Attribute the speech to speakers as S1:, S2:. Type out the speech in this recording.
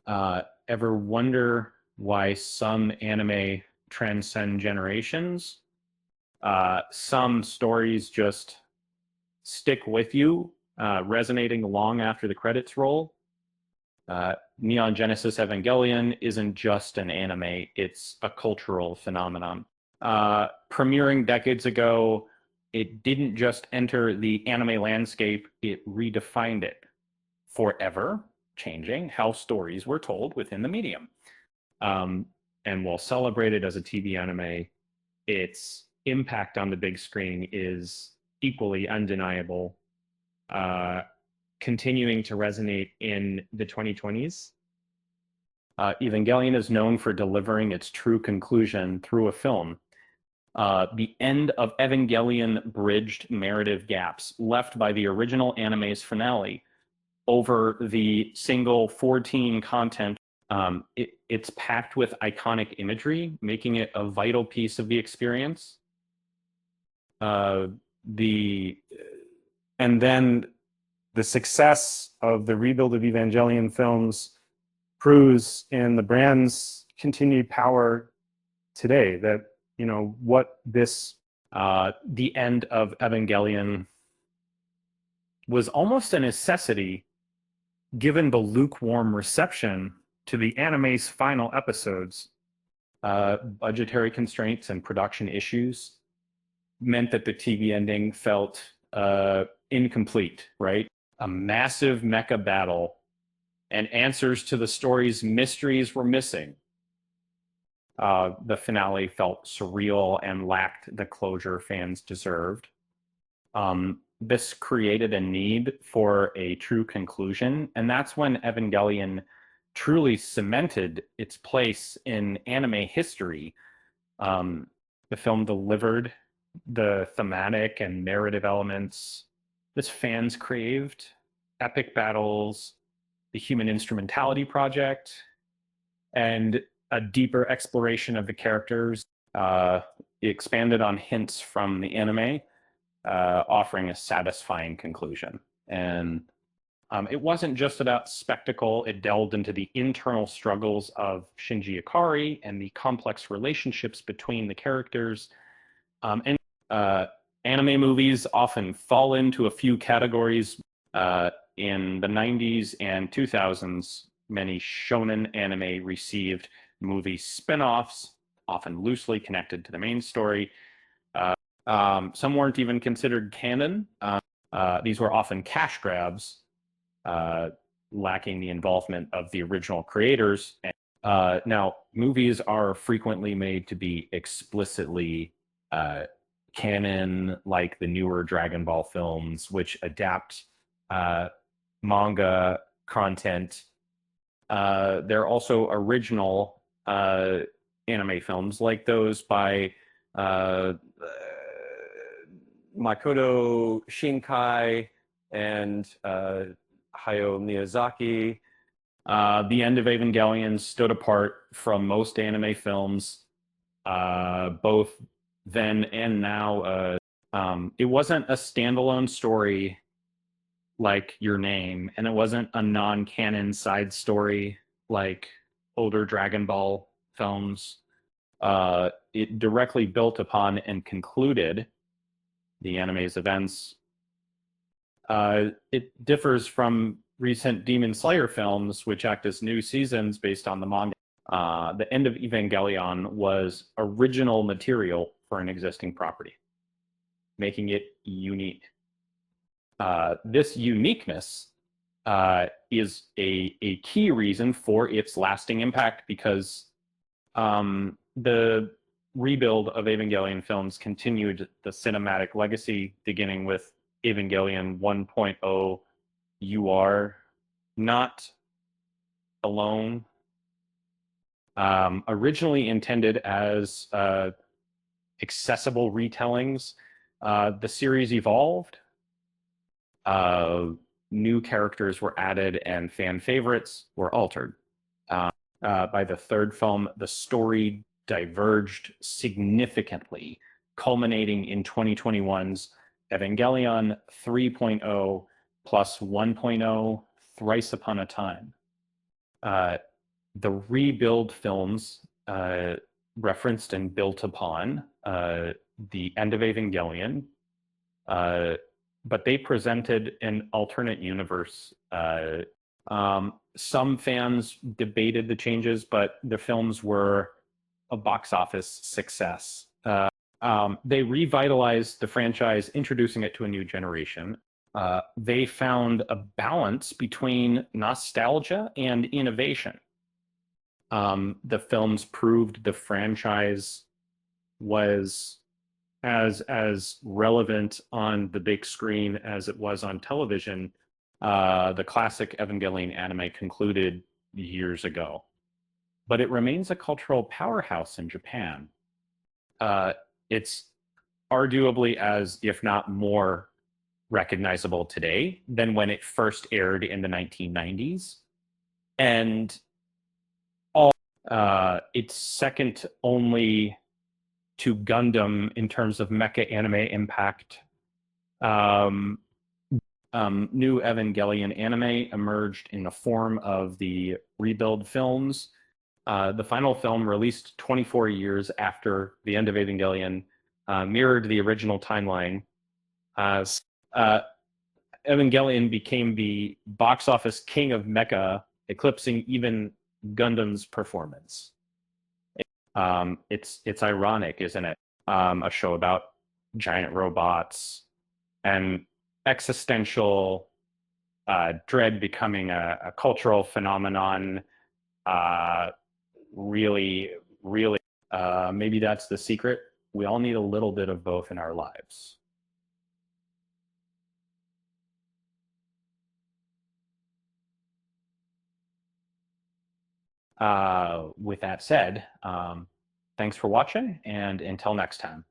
S1: Ever wonder why some anime transcend generations? Some stories just stick with you, resonating long after the credits roll. Neon Genesis Evangelion isn't just an anime, it's a cultural phenomenon. Premiering decades ago, it didn't just enter the anime landscape, it redefined it, forever changing how stories were told within the medium. Um, and while celebrated as a TV anime, its impact on the big screen is equally undeniable, uh, continuing to resonate in the 2020s. Evangelion is known for delivering its true conclusion through a film. The end of Evangelion bridged narrative gaps left by the original anime's finale over the single 14 content. It's packed with iconic imagery, making it a vital piece of the experience. Uh, the and then the success of the rebuild of Evangelion films proves in the brand's continued power today that, what this, the end of Evangelion was almost a necessity given the lukewarm reception to the anime's final episodes. Budgetary constraints and production issues meant that the TV ending felt incomplete, right? A massive mecha battle and answers to the story's mysteries were missing. The finale felt surreal and lacked the closure fans deserved. This created a need for a true conclusion, and that's when Evangelion truly cemented its place in anime history. Um, the film delivered the thematic and narrative elements this fans craved: epic battles, the human instrumentality project, and a deeper exploration of the characters. It expanded on hints from the anime, offering a satisfying conclusion. And it wasn't just about spectacle, it delved into the internal struggles of Shinji Ikari and the complex relationships between the characters. And anime movies often fall into a few categories. In the 90s and 2000s, many shonen anime received movie spin offs, often loosely connected to the main story. Some weren't even considered canon. These were often cash grabs, lacking the involvement of the original creators. Now, movies are frequently made to be explicitly canon, like the newer Dragon Ball films, which adapt manga content. There are also original anime films, like those by Makoto Shinkai and Hayao Miyazaki. The end of Evangelion stood apart from most anime films, both then and now. It wasn't a standalone story like Your Name, and it wasn't a non-canon side story like older Dragon Ball films. It directly built upon and concluded the anime's events. It differs from recent Demon Slayer films, which act as new seasons based on the manga. The end of Evangelion was original material for an existing property, making it unique. This uniqueness is a key reason for its lasting impact, because the rebuild of Evangelion films continued the cinematic legacy, beginning with Evangelion 1.0. You are not alone. Originally intended as accessible retellings, the series evolved. New characters were added and fan favorites were altered. By the third film, the story diverged significantly, culminating in 2021's Evangelion 3.0 plus 1.0, Thrice Upon a Time. The rebuild films referenced and built upon the end of Evangelion, but they presented an alternate universe. Some fans debated the changes, but the films were a box office success. They revitalized the franchise, introducing it to a new generation. They found a balance between nostalgia and innovation. The films proved the franchise was as relevant on the big screen as it was on television. The classic Evangelion anime concluded years ago, but it remains a cultural powerhouse in Japan. It's arguably as, if not more, recognizable today than when it first aired in the 1990s. And it's second only to Gundam in terms of mecha anime impact. New Evangelion anime emerged in the form of the rebuild films. The final film, released 24 years after the end of Evangelion, mirrored the original timeline. Evangelion became the box office king of mecha, eclipsing even Gundam's performance. It's ironic, isn't it? A show about giant robots and existential dread becoming a cultural phenomenon. Really, really, maybe that's the secret. We all need a little bit of both in our lives. With that said, thanks for watching, and until next time.